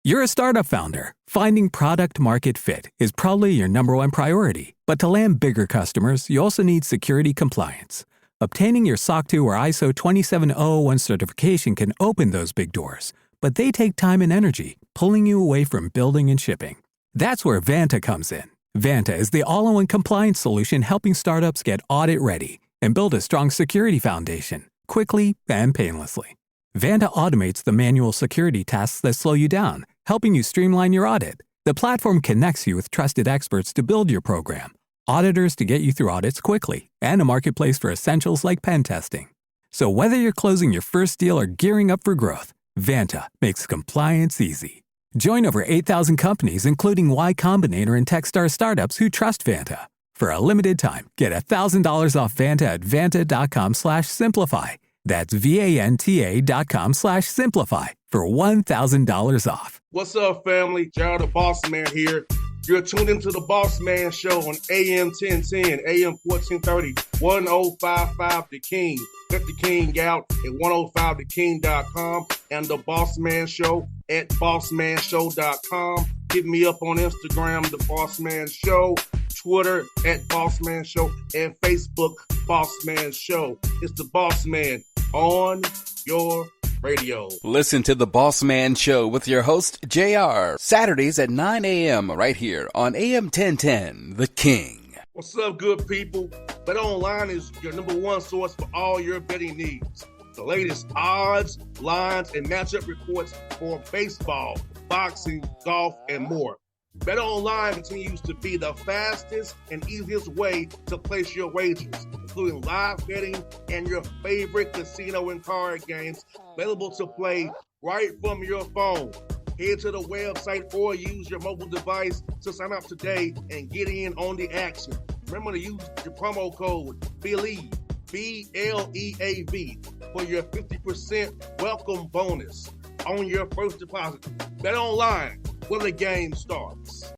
You're a startup founder. Finding product market fit is probably your number one priority. But to land bigger customers, you also need security compliance. Obtaining your SOC 2 or ISO 27001 certification can open those big doors, but they take time and energy, pulling you away from building and shipping. That's where Vanta comes in. Vanta is the all-in-one compliance solution helping startups get audit-ready and build a strong security foundation, quickly and painlessly. Vanta automates the manual security tasks that slow you down, helping you streamline your audit. The platform connects you with trusted experts to build your program, auditors to get you through audits quickly, and a marketplace for essentials like pen testing. So whether you're closing your first deal or gearing up for growth, Vanta makes compliance easy. Join over 8,000 companies, including Y Combinator and Techstar startups who trust Vanta. For a limited time, get $1,000 off Vanta at vanta.com/simplify. That's VANTA.com/simplify for $1,000 off. What's up, family? Gerald the Bossman here. You're tuned into the Bossman Show on AM 1010, AM 1430, 1055 The King. Let the King out at 105theking.com and the Bossman Show at bossmanshow.com. Hit me up on Instagram, The Bossman Show, Twitter at Bossman Show, and Facebook, Bossman Show. It's the Bossman on your radio. Listen to the Bossman Show with your host, JR, Saturdays at 9 a.m. right here on AM 1010, The King. What's up, good people? BetOnline is your number one source for all your betting needs. The latest odds, lines, and matchup reports for baseball, boxing, golf, and more. BetOnline continues to be the fastest and easiest way to place your wagers, including live betting and your favorite casino and card games available to play right from your phone. Head to the website or use your mobile device to sign up today and get in on the action. Remember to use your promo code BELIEVE, BLEAV, for your 50% welcome bonus on your first deposit. BetOnline, where the game starts.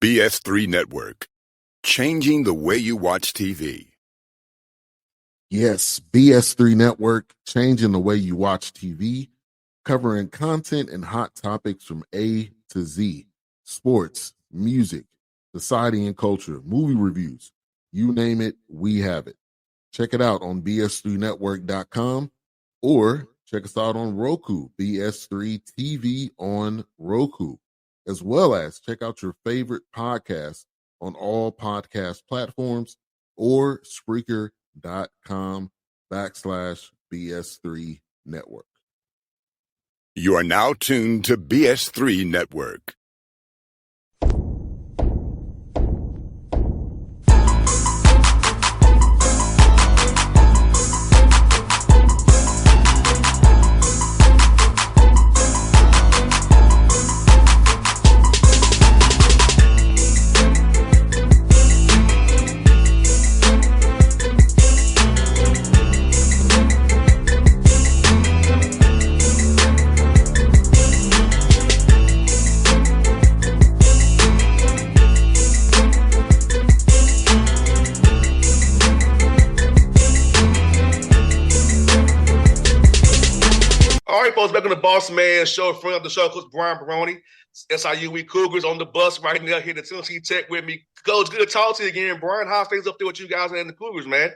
BS3 Network, changing the way you watch TV. Yes, BS3 Network, changing the way you watch TV, covering content and hot topics from A to Z, sports, music, society and culture, movie reviews, you name it, we have it. Check it out on bs3network.com or check us out on Roku, BS3 TV on Roku, as well as check out your favorite podcast on all podcast platforms or Spreaker.com/BS3 Network. You are now tuned to BS3 Network. Folks, back on the Bossman Show, friend of the show, Coach Barone, SIU Cougars on the bus right now here to Tennessee Tech with me. Coach, good to talk to you again, Brian. How's things up there with you guys and the Cougars, man?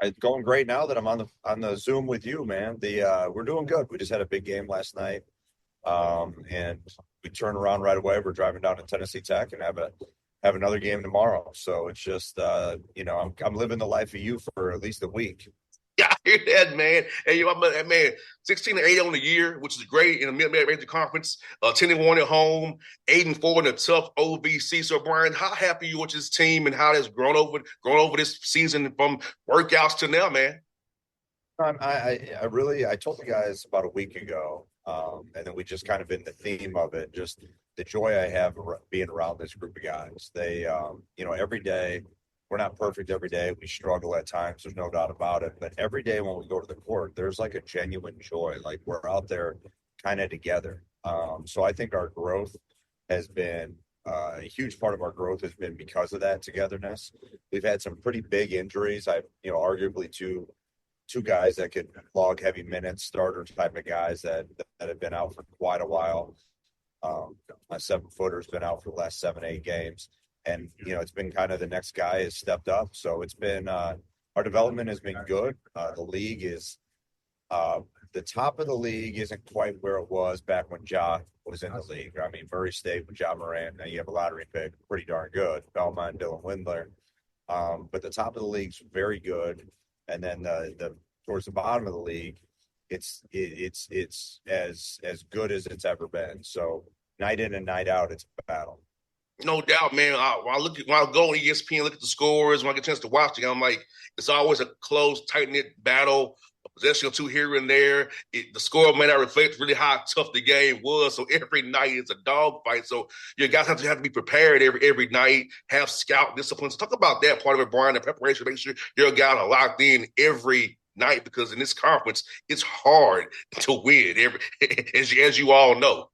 It's going great now that I'm on the Zoom with you, man. We're doing good. We just had a big game last night, and we turn around right away. We're driving down to Tennessee Tech and have another game tomorrow. So it's just I'm living the life of you for at least a week. Yeah, I hear that, man. Hey, man, 16-8 on the year, which is great in the mid-range conference. 10-1 at home, 8-4 in a tough OVC. So, Brian, how happy are you with this team and how that's grown over this season from workouts to now, man? I told the guys about a week ago, and then we just kind of in the theme of it, just the joy I have being around this group of guys. They, every day. We're not perfect every day. We struggle at times. There's no doubt about it. But every day when we go to the court, there's like a genuine joy. Like we're out there kind of together. So I think our growth has been a huge part of our growth has been because of that togetherness. We've had some pretty big injuries. Arguably two two guys that could log heavy minutes, starter type of guys that have been out for quite a while. My 7-footer's been out for the last 7-8 games, and it's been kind of the next guy has stepped up. So it's been our development has been good. The league is the top of the league isn't quite where it was back when Ja was in the league. I mean, Murray State with Ja Morant. Now you have a lottery pick, pretty darn good. Belmont, Dylan Windler. But the top of the league's very good, and then the towards the bottom of the league, it's as good as it's ever been. So night in and night out, it's a battle. No doubt, man. When I go on ESPN, look at the scores, when I get a chance to watch it, I'm like, it's always a close, tight-knit battle, a possession or two here and there. The score may not reflect really how tough the game was. So every night is a dogfight. So you guys have to be prepared every night, have scout discipline. So talk about that part of it, Brian, the preparation. Make sure your guys are locked in every night, because in this conference, it's hard to win, as you all know.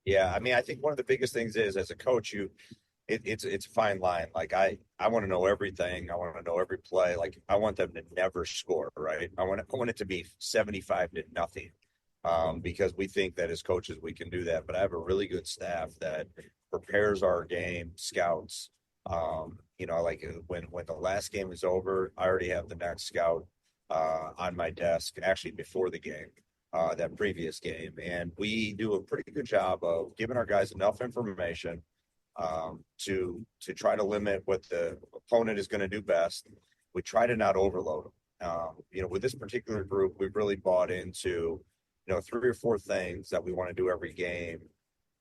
Yeah, I mean, I think one of the biggest things is, as a coach, it's a fine line. Like I want to know everything. I want to know every play. Like I want them to never score, right? I want it to be 75-0, because we think that as coaches we can do that. But I have a really good staff that prepares our game, scouts. Like when the last game is over, I already have the next scout on my desk, actually before the game. That previous game, and we do a pretty good job of giving our guys enough information to try to limit what the opponent is going to do best. We try to not overload them. With this particular group, we've really bought into 3 or 4 things that we want to do every game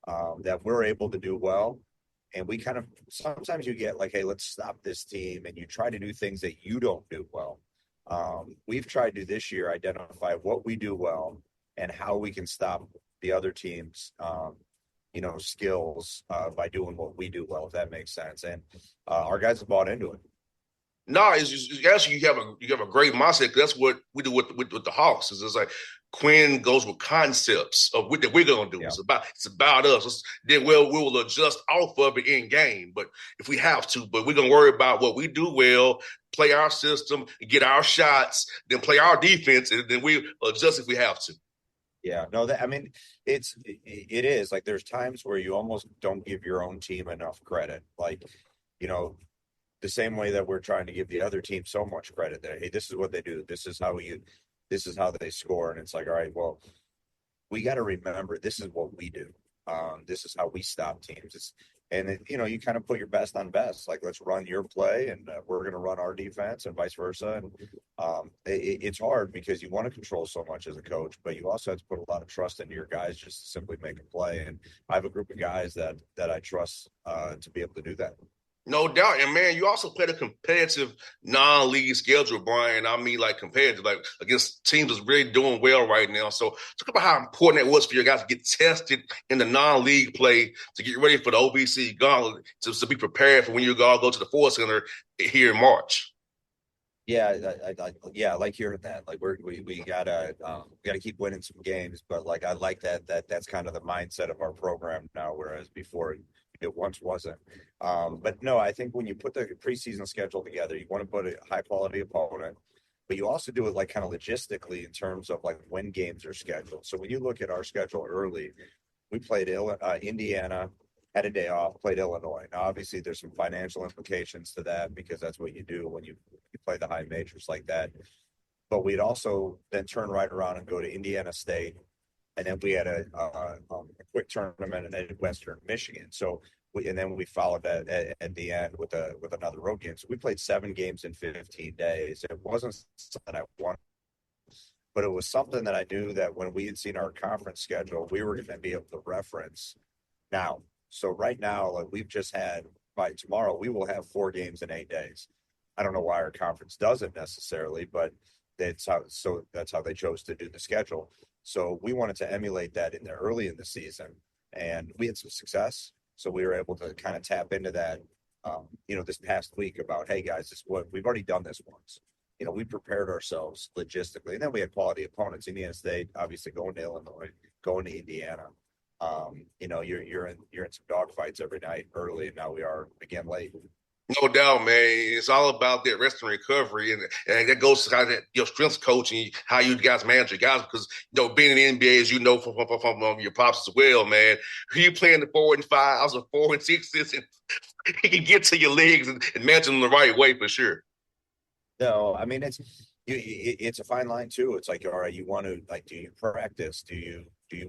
that we're able to do well. And we kind of, sometimes you get like, hey, let's stop this team, and you try to do things that you don't do well. We've tried to this year identify what we do well and how we can stop the other team's, skills by doing what we do well, if that makes sense. And our guys have bought into it. No, it's actually you have a great mindset. That's what we do with the Hawks. It's like Quinn goes with concepts of what that we're gonna do. Yeah. It's about us. Then we will adjust off of it in game, but if we have to. But we're gonna worry about what we do well, play our system, get our shots, then play our defense, and then we adjust if we have to. Yeah, no, it is like there's times where you almost don't give your own team enough credit. Like, the same way that we're trying to give the other team so much credit that, hey, this is what they do. This is how they score. And it's like, all right, well, we got to remember this is what we do. This is how we stop teams. You kind of put your best on best. Like, let's run your play, and we're going to run our defense, and vice versa. And it's hard because you want to control so much as a coach, but you also have to put a lot of trust into your guys just to simply make a play. And I have a group of guys that I trust to be able to do that. No doubt. And, man, you also played a competitive non-league schedule, Brian. I mean, like, competitive, like, against teams that's really doing well right now. So talk about how important it was for your guys to get tested in the non-league play to get ready for the OVC gauntlet, to be prepared for when you all go to the Ford Center here in March. Yeah, I like hearing that. Like we gotta keep winning some games, but like I like that's kind of the mindset of our program now, whereas before it once wasn't. But no, I think when you put the preseason schedule together, you want to put a high quality opponent, but you also do it like kind of logistically in terms of like when games are scheduled. So when you look at our schedule early, we played Indiana, had a day off, played Illinois. Now, obviously, there's some financial implications to that because that's what you do when you play the high majors like that. But we'd also then turn right around and go to Indiana State. And then we had a quick tournament in Western Michigan. So then we followed that at the end with another road game. So we played 7 games in 15 days. It wasn't something I wanted, but it was something that I knew that when we had seen our conference schedule, we were going to be able to reference now. So right now, like we've just had, by tomorrow, we will have 4 games in 8 days. I don't know why our conference doesn't necessarily, but that's how they chose to do the schedule. So we wanted to emulate that early in the season, and we had some success. So we were able to kind of tap into that, this past week about, hey guys, this is what we've already done this once. We prepared ourselves logistically, and then we had quality opponents. Indiana State, obviously, going to Illinois, going to Indiana. You're in some dogfights every night early, and now we are again late. No doubt, man. It's all about that rest and recovery, and that goes to how that your strengths coaching, how you guys manage your guys. Because being in the NBA, as you know from your pops as well, man. You playing the 4 and 5s or 4 and 6s, and he can get to your legs and manage them the right way for sure. No, I mean it's a fine line too. It's like, all right, you want to like, do you practice? Do you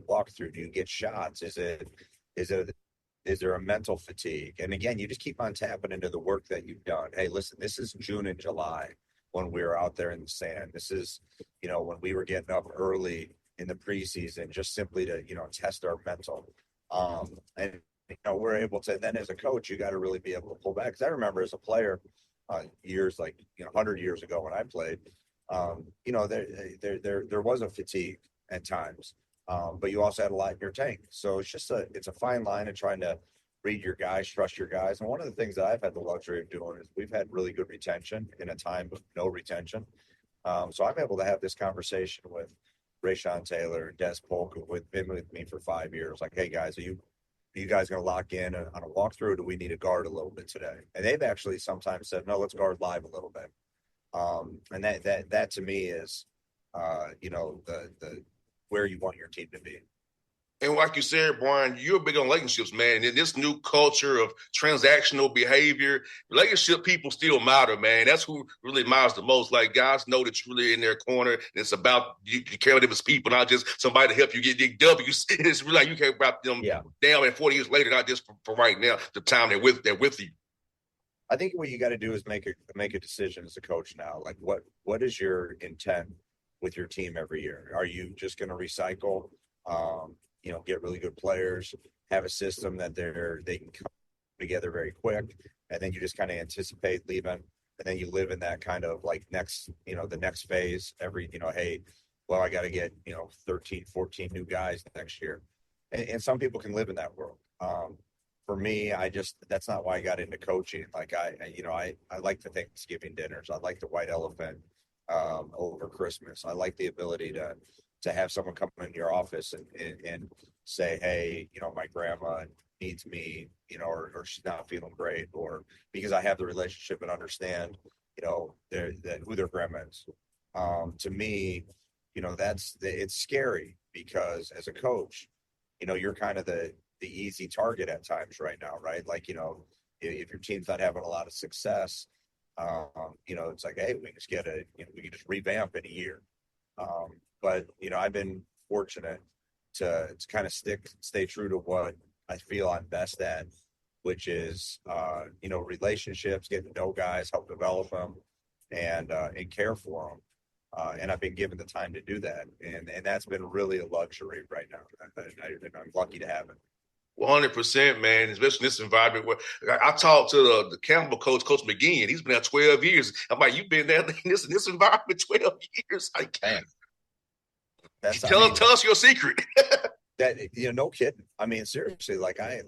walk through? Do you get shots? Is it is there a mental fatigue? And again, you just keep on tapping into the work that you've done. Hey, listen, this is June and July when we were out there in the sand. This is, when we were getting up early in the preseason just simply to, test our mental. And we're able to then as a coach, you got to really be able to pull back. Because I remember as a player, years like 100 years ago when I played, there was a fatigue at times, but you also had a lot in your tank. So it's a fine line of trying to read your guys, trust your guys. And one of the things that I've had the luxury of doing is we've had really good retention in a time of no retention. So I'm able to have this conversation with Rayshon Taylor and Des Polk, who've been with me for 5 years. Like, hey guys, are you guys going to lock in on a walkthrough? Or do we need to guard a little bit today? And they've actually sometimes said, no, let's guard live a little bit. And that to me is, the where you want your team to be. And like you said, Brian, you're big on relationships, man. And in this new culture of transactional behavior, relationship people still matter, man. That's who really matters the most. Like, guys know that you're really in their corner. And it's about you care about them as people, not just somebody to help you get W's. It's really like you care about them down and 40 years later, not just for right now, the time they're with you. I think what you got to do is make a decision as a coach now. Like, what is your intent with your team every year? Are you just going to recycle? Get really good players, have a system that they can come together very quick, and then you just kind of anticipate leaving, and then you live in that kind of like the next phase every, hey, well, I got to get, 13, 14 new guys next year. And some people can live in that world. For me, that's not why I got into coaching. Like I like the Thanksgiving dinners. I like the white elephant over Christmas. I like the ability to have someone come in your office and say, hey, my grandma needs me, or she's not feeling great, or because I have the relationship and understand, who their grandma is. To me, it's scary because as a coach, you're kind of the easy target at times right now, right? Like, if your team's not having a lot of success, it's like, hey, we can just revamp in a year. But I've been fortunate to kind of stay true to what I feel I'm best at, which is relationships, getting to know guys, help develop them, and care for them. And I've been given the time to do that, and that's been really a luxury right now. I'm lucky to have it. 100%, man, especially in this environment where I talked to the Campbell coach, Coach McGee, and he's been there 12 years. I'm like, you've been there in this environment 12 years. I can't. Tell us your secret. That no kidding. I mean, seriously, I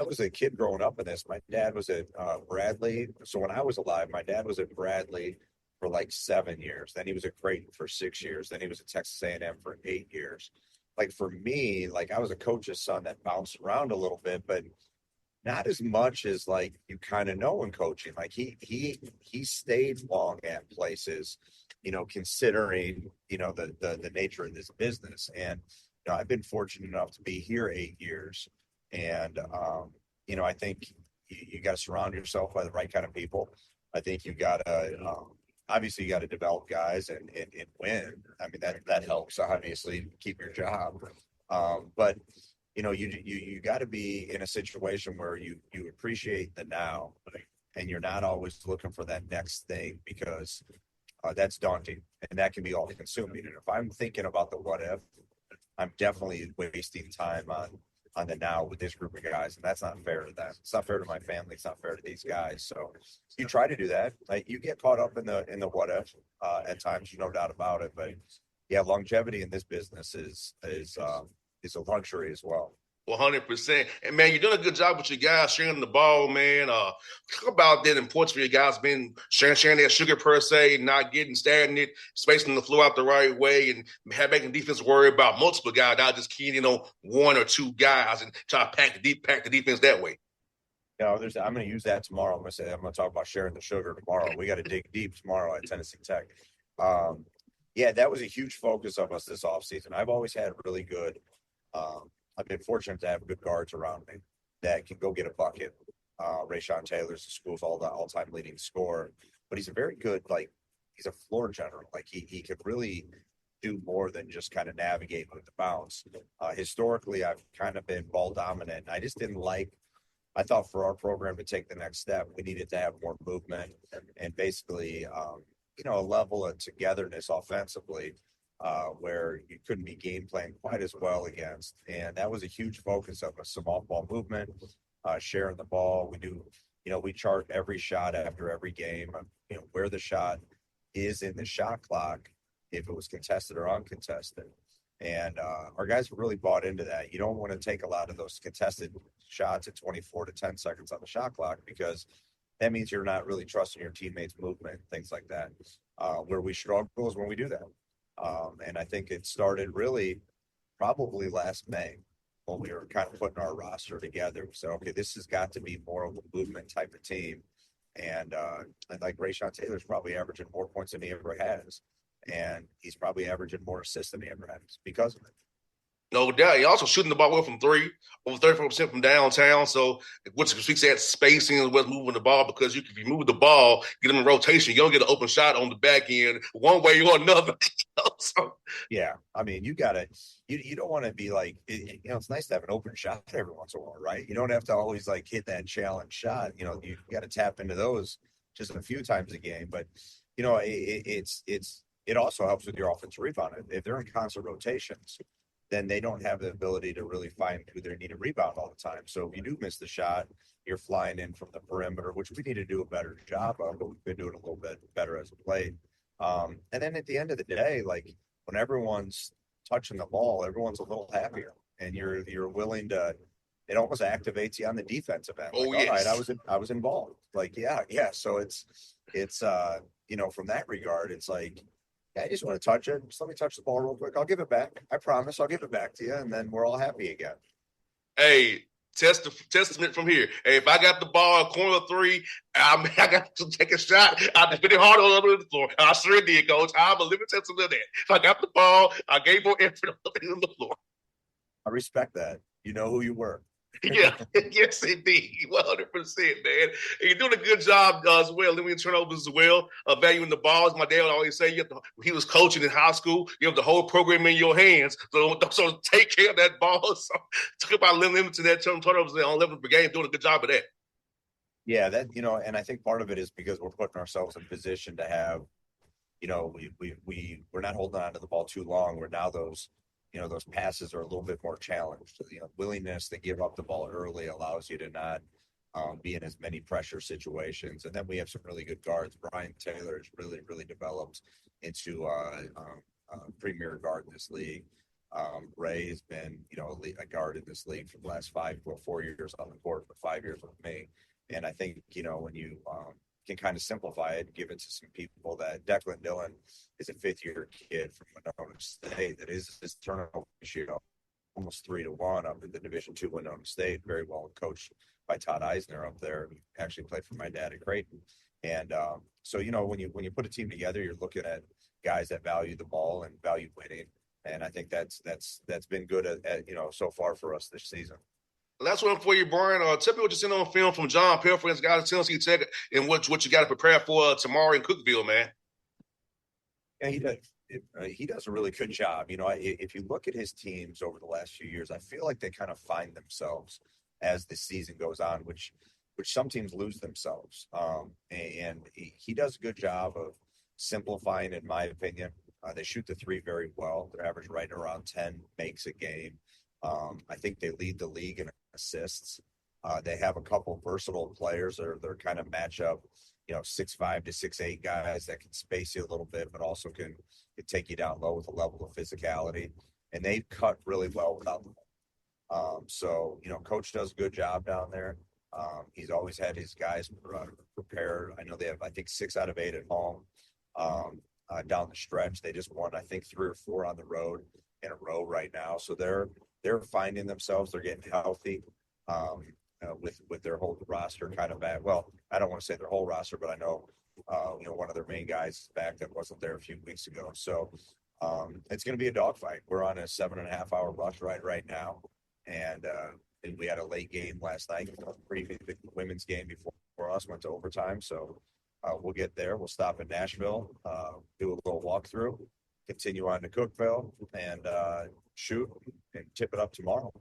was a kid growing up in this. My dad was at Bradley. So when I was alive, my dad was at Bradley for like 7 years. Then he was at Creighton for 6 years. Then he was at Texas A&M for 8 years. Like for me, like I was a coach's son that bounced around a little bit, but not as much as like you kind of know in coaching. Like he stayed long at places, considering the nature of this business. And I've been fortunate enough to be here 8 years, and I think you got to surround yourself by the right kind of people. I think you got to obviously you got to develop guys and win. I mean that helps obviously keep your job, but you got to be in a situation where you appreciate the now, and you're not always looking for that next thing, because that's daunting and that can be all consuming. And if I'm thinking about the what if, I'm definitely wasting time on the now with this group of guys, and that's not fair to them. It's not fair to my family. It's not fair to these guys. So you try to do that. Like, you get caught up in the what if at times, no doubt about it. But yeah, longevity in this business is a luxury as well. 100%. And man, you're doing a good job with your guys sharing the ball, man. Talk about that importance for your guys being sharing that sugar per se, not getting stagnant, spacing the floor out the right way, and making defense worry about multiple guys, not just keying in on one or two guys and try to pack the defense that way. I'm going to use that tomorrow. I'm going to talk about sharing the sugar tomorrow. We got to dig deep tomorrow at Tennessee Tech. Yeah, that was a huge focus of us this offseason. I've always had really good. I've been fortunate to have good guards around me that can go get a bucket. Rayshon Taylor's the school's all-time leading scorer, but he's a very good, he's a floor general. Like he could really do more than just kind of navigate with the bounce. Historically, I've kind of been ball dominant. I just didn't I thought for our program to take the next step, we needed to have more movement and basically, a level of togetherness offensively where you couldn't be game playing quite as well against. And that was a huge focus of us, some off-ball movement, sharing the ball. We do, we chart every shot after every game, where the shot is in the shot clock, if it was contested or uncontested. And our guys have really bought into that. You don't want to take a lot of those contested shots at 24 to 10 seconds on the shot clock because that means you're not really trusting your teammates' movement, things like that. Where we struggle is when we do that. And I think it started really probably last May when we were kind of putting our roster together. We said, okay, this has got to be more of a movement type of team. And like Rayshon Taylor's probably averaging more points than he ever has. And he's probably averaging more assists than he ever has because of it. No doubt. He also shooting the ball well from three, over 34% from downtown. So, which speaks that spacing as well as moving the ball because if you move the ball, get them in rotation, you don't get an open shot on the back end one way or another. So, yeah, I mean, you got to, you don't want to be like, it's nice to have an open shot every once in a while, right? You don't have to always hit that challenge shot. You got to tap into those just a few times a game. But, it also helps with your offensive rebound. If they're in constant rotations, then they don't have the ability to really find who they need a rebound all the time. So if you do miss the shot, you're flying in from the perimeter, which we need to do a better job of, but we've been doing a little bit better as of late. And then at the end of the day, when everyone's touching the ball, everyone's a little happier, and you're willing to. It almost activates you on the defensive end. yes. All right, I was involved. Yeah. So it's from that regard, it's yeah, I just want to touch it. Just let me touch the ball real quick. I'll give it back. I promise I'll give it back to you, and then we're all happy again. Hey, testament from here. Hey, if I got the ball, corner three, I got to take a shot. I just been hard on the floor. I sure did, Coach. I'm a living testament of that. If I got the ball, I gave more effort on the floor. I respect that. You know who you were. Yeah, yes, indeed, 100%, man. And you're doing a good job as well, limiting turnovers as well, valuing the balls. My dad would always say, he was coaching in high school. You have the whole program in your hands, so take care of that ball. So talk about limiting that turnovers on 11 per game, doing a good job of that. Yeah, that and I think part of it is because we're putting ourselves in position to have, we're not holding on to the ball too long. We're now those passes are a little bit more challenged. Willingness to give up the ball early allows you to not be in as many pressure situations. And then we have some really good guards. Brian Taylor has really, really developed into a premier guard in this league. Ray has been, a guard in this league for the last 4 years on the court, for 5 years with me. And I think, when you can kind of simplify it, give it to some people that Declan Dillon is a fifth-year kid from Winona State that is his turnover ratio almost 3-1 up in the Division II Winona State, very well coached by Todd Eisner up there, who actually played for my dad at Creighton. And so, when you put a team together, you're looking at guys that value the ball and value winning. And I think that's been good at so far for us this season. Last one for you, Brian. Tell me what you seen on film from John Pelfrey's guys at Tennessee Tech and what you got to prepare for tomorrow in Cookeville, man. Yeah, he does a really good job. If you look at his teams over the last few years, I feel like they kind of find themselves as the season goes on, which some teams lose themselves. And he does a good job of simplifying, in my opinion. They shoot the three very well. Their average right around 10 makes a game. I think they lead the league in assists. They have a couple versatile players. They're kind of matchup, 6'5" to 6'8" guys that can space you a little bit, but also can take you down low with a level of physicality. And they cut really well without them. So, coach does a good job down there. He's always had his guys prepared. I know they have, 6 out of 8 at home. Down the stretch, they just won, 3 or 4 on the road in a row right now. So they're finding themselves. They're getting healthy. with their whole roster kind of back. Well, I don't want to say their whole roster, but I know one of their main guys is back that wasn't there a few weeks ago. So it's going to be a dogfight. We're on a 7.5-hour rush right now, and we had a late game last night. The women's game before us went to overtime, so we'll get there. We'll stop in Nashville, do a little walkthrough, continue on to Cookeville, and shoot and tip it up tomorrow.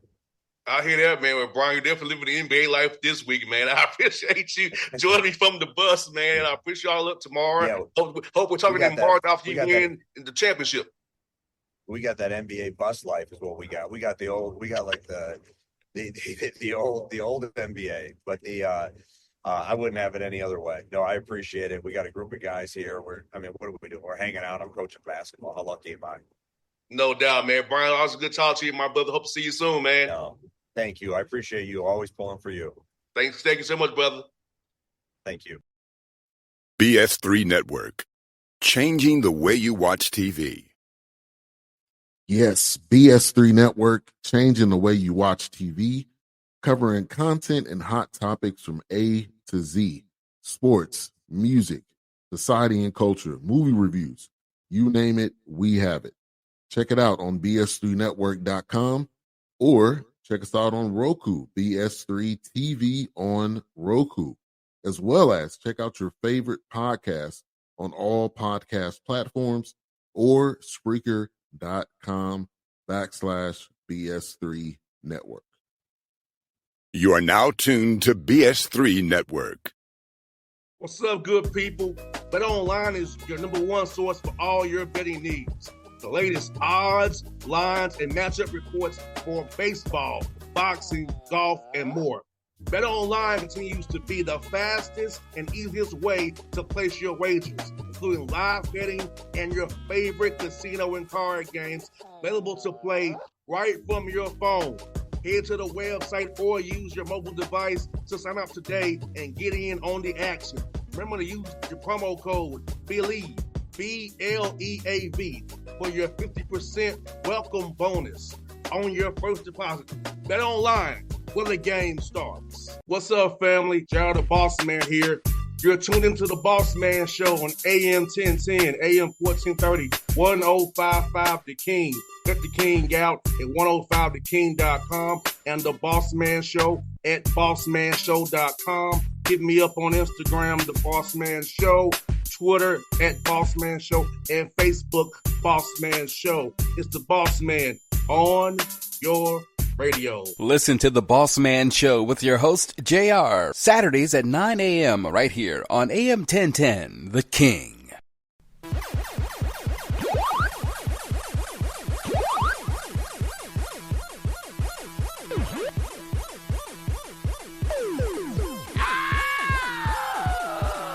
I hear that, man. Well, Brian, you're definitely living the NBA life this week, man. I appreciate you joining me from the bus, man. I appreciate y'all up tomorrow. Yeah, hope we're talking in March after you win in the championship. We got that NBA bus life is what we got. We got the old NBA, but I wouldn't have it any other way. No, I appreciate it. We got a group of guys here. What are we doing? We're hanging out. I'm coaching basketball. How lucky am I? No doubt, man. Brian, always a good talk to you, my brother. Hope to see you soon, man. No, thank you. I appreciate you. Always pulling for you. Thank you so much, brother. Thank you. BS3 Network. Changing the way you watch TV. Yes, BS3 Network, changing the way you watch TV, covering content and hot topics from A to Z, sports, music, society and culture, movie reviews, you name it, we have it. Check it out on bs3network.com or check us out on Roku, BS3 TV on Roku, as well as check out your favorite podcast on all podcast platforms or Spreaker.com/BS3 Network. You are now tuned to BS3 Network. What's up, good people? Bet Online is your number one source for all your betting needs. The latest odds, lines, and matchup reports for baseball, boxing, golf, and more. Bet Online continues to be the fastest and easiest way to place your wagers, including live betting and your favorite casino and card games available to play right from your phone. Head to the website or use your mobile device to sign up today and get in on the action. Remember to use your promo code BELIEVE, BLEAV, for your 50% welcome bonus on your first deposit. Bet Online, where the game starts. What's up, family? Jared the Bossman here. You're tuned into the Bossman Show on AM 1010, AM 1430, 1055 The King. Check The King out at 105theking.com and the Bossman Show at bossmanshow.com. Hit me up on Instagram, The Bossman Show, Twitter at Bossman Show, and Facebook, Bossman Show. It's the Bossman on your radio. Listen to The Bossman Show with your host, JR, Saturdays at 9 a.m. right here on AM 1010, The King.